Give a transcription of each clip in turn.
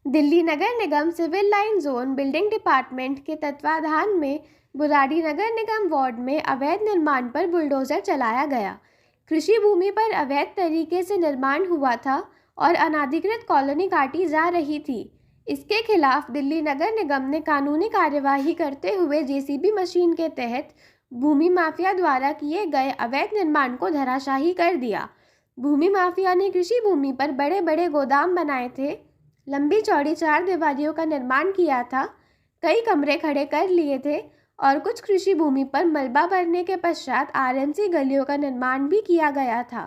दिल्ली नगर निगम civil line zone building department के तत्वाधान में बुराड़ी नगर निगम वार्ड में अवैध निर्माण पर बुलडोजर चलाया गया। कृषि भूमि पर अवैध तरीके से निर्माण हुआ था और अनाधिकृत कॉलोनी काटी जा रही थी। इसके खिलाफ दिल्ली नगर निगम ने कानूनी कार्यवाही करते हुए जेसीबी मशीन के तहत भूमि माफिया द्वारा किए गए अवैध निर्माण को धराशाही कर दिया। भूमि माफिया ने कृषि भूमि पर बड़े बड़े गोदाम बनाए थे, लंबी चौड़ी 4 दीवारियों का निर्माण किया था, कई कमरे खड़े कर लिए थे और कुछ कृषि भूमि पर मलबा भरने के पश्चात आरएनसी गलियों का निर्माण भी किया गया था।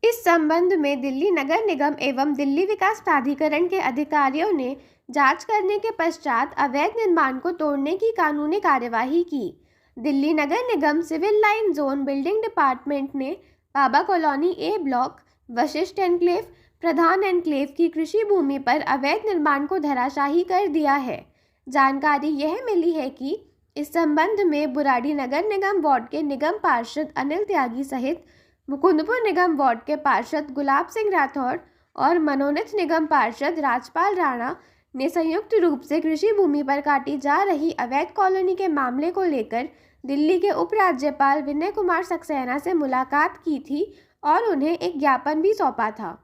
इस संबंध में दिल्ली नगर निगम एवं दिल्ली विकास प्राधिकरण के अधिकारियों ने जांच करने के पश्चात अवैध निर्माण को तोड़ने की कानूनी कार्यवाही की। दिल्ली नगर निगम civil line zone building department ने Baba colony A block, Vashisht enclave, Pradhan enclave की कृषि भूमि पर अवैध निर्माण को धराशाही कर दिया है। जानकारी यह मिली है कि इस संबंध में बुराड़ी नगर निगम वार्ड के निगम पार्षद अनिल त्यागी सहित मुकुंदपुर निगम वार्ड के पार्षद गुलाब सिंह राठौर और मनोनीत निगम पार्षद राजपाल राणा ने संयुक्त रूप से कृषि भूमि पर काटी जा रही अवैध कॉलोनी के मामले को लेकर दिल्ली के उपराज्यपाल विनय कुमार सक्सेना से मुलाकात की थी और उन्हें एक ज्ञापन भी सौंपा था।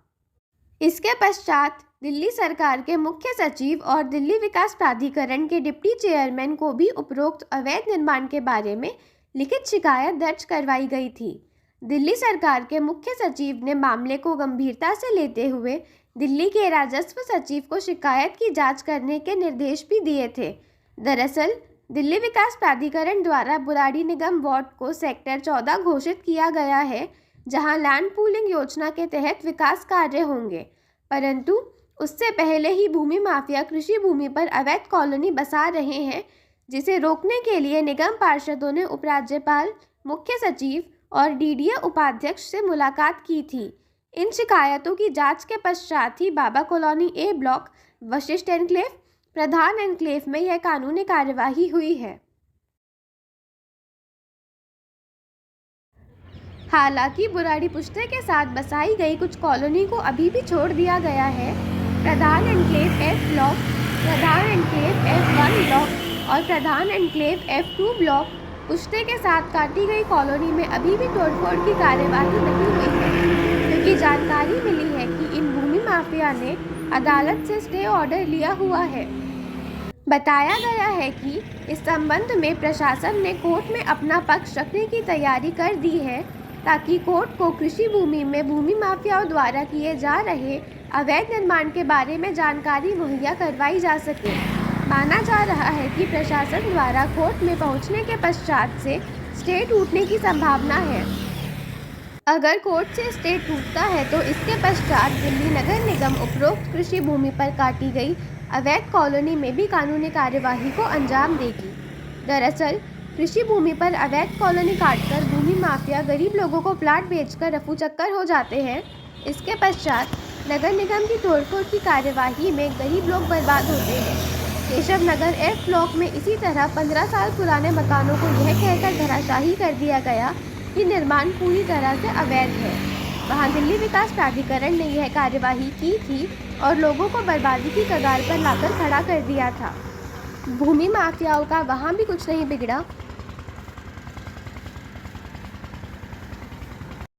इसके पश्चात दिल्ली सरकार के मुख्य सचिव और दिल्ली विकास प्राधिकरण के डिप्टी चेयरमैन को भी उपरोक्त अवैध निर्माण के बारे में लिखित शिकायत दर्ज करवाई गई थी। दिल्ली सरकार के मुख्य सचिव ने मामले को गंभीरता से लेते हुए दिल्ली के राजस्व सचिव को शिकायत की जांच करने के निर्देश भी दिए थे। दरअसल दिल्ली विकास प्राधिकरण द्वारा बुराड़ी निगम वार्ड को सेक्टर 14 घोषित किया गया है, जहां लैंड पूलिंग योजना के तहत विकास कार्य होंगे, परंतु उससे पहले ही भूमि माफिया कृषि भूमि पर अवैध कॉलोनी बसा रहे हैं, जिसे रोकने के लिए निगम पार्षदों ने उपराज्यपाल, मुख्य सचिव और डीडीए उपाध्यक्ष से मुलाकात की थी। इन शिकायतों की जांच के पश्चात ही बाबा colony A block, Vashisht enclave, Pradhan enclave में यह कानूनी कार्यवाही हुई है। हालांकि बुराड़ी पुश्ते के साथ बसाई गई कुछ कॉलोनी को अभी भी छोड़ दिया गया है। प्रधान एनक्लेव एफ ब्लॉक, प्रधान एनक्लेव F1 ब्लॉक और प्रधान एनक्लेव F2 ब्लॉक पुश्ते के साथ काटी गई कॉलोनी में अभी भी तोड़फोड़ की कार्यवाही नहीं हुई है, क्योंकि जानकारी मिली है कि इन भूमि माफिया ने अदालत से स्टे ऑर्डर लिया हुआ है। बताया गया है कि इस संबंध में प्रशासन ने कोर्ट में अपना पक्ष रखने की तैयारी कर दी है, ताकि कोर्ट को कृषि भूमि में भूमि माफियाओं द्वारा किए जा रहे अवैध निर्माण के बारे में जानकारी मुहैया करवाई जा सके। माना जा रहा है कि प्रशासन द्वारा कोर्ट में पहुंचने के पश्चात से स्टे टूटने की संभावना है। अगर कोर्ट से स्टे टूटता है तो इसके पश्चात दिल्ली नगर निगम उपरोक्त कृषि भूमि पर काटी गई अवैध कॉलोनी में भी कानूनी कार्यवाही को अंजाम देगी। दरअसल कृषि भूमि पर अवैध कॉलोनी काटकर भूमि माफिया गरीब लोगों को प्लाट बेचकर रफूचक्कर हो जाते हैं। इसके पश्चात नगर निगम की तोड़फोड़ की कार्यवाही में गरीब लोग बर्बाद होते हैं। केशव नगर F ब्लॉक में इसी तरह 15 साल पुराने मकानों को यह कहकर धराशाही कर दिया गया कि निर्माण पूरी तरह से अवैध है। वहां दिल्ली विकास प्राधिकरण ने यह कार्यवाही की थी और लोगों को बर्बादी की कगार पर लाकर खड़ा कर दिया था। भूमि माफियाओं का वहां भी कुछ नहीं बिगड़ा।